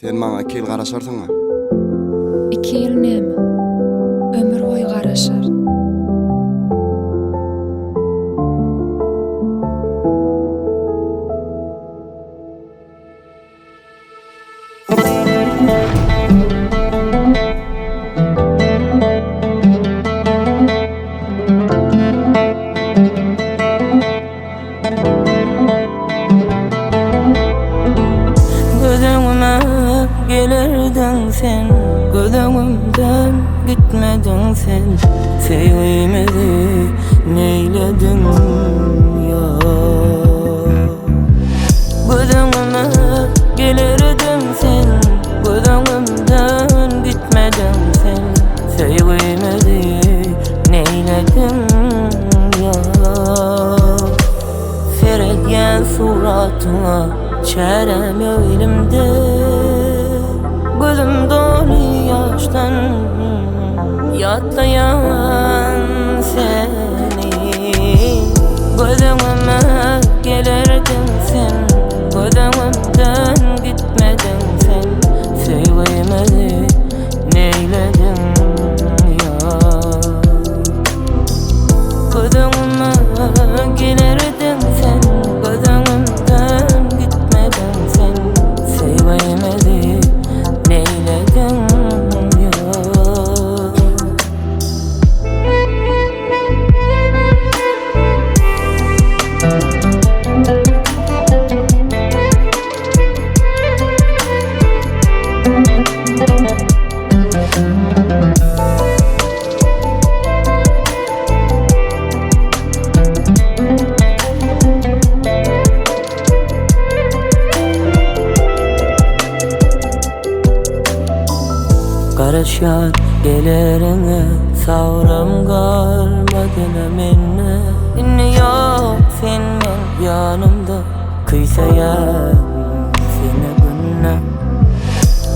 Sen maňa 2 ýyl garaşarsyňmy? 2 ýyl näme? Ömür boýy garaşar. Gözüme gelirdin sen, gözümden gitmedin sen. Sevmedi, neyledin ya? Gözüme gelirdin sen, gözümden gitmedin sen. Sevmedi, neyledin ya? Seyreden suratına çarem elimde, gözüm dolu yaştan yatlayan seni. Gözüme gelirdin sen, gözümden gitmedin sen. Sevmedi, neyledin ya? Gözüme gelirdin sen, gözümden gitmedin sen. Sevmedi, neyledin ya? Karışar gelerine, savram kalmadına menne. İnni yok senin yanımda, kıysayan seni günne.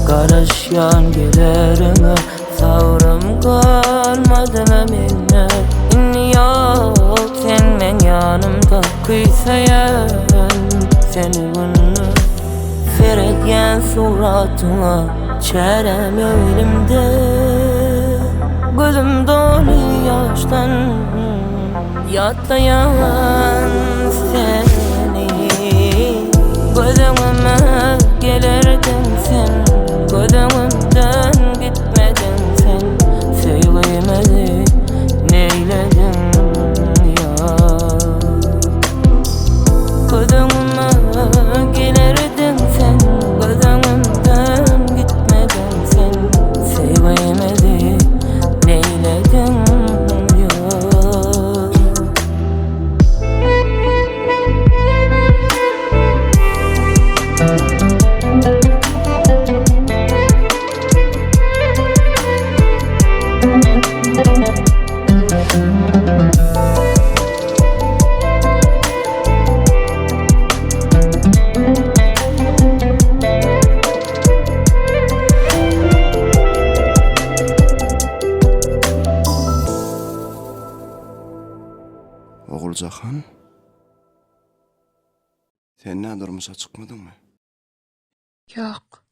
Karışan gelerine, savram kalmadına menne. İnni yok senin yanımda, kıysayan seni günne. Seyreden suratına çarem elimde, gözüm dolu yaştan yatlayan seni. Gözüme gelirdin sen, gözümden gitmedin sen. Sevmedi, neyledin ya? Gözüme gelirdin sen, gözümden gitmedin sen. Sevmedi, neyledin ya? Oguljahan, sen ne durmuşa çıkmadın mı? Ýok.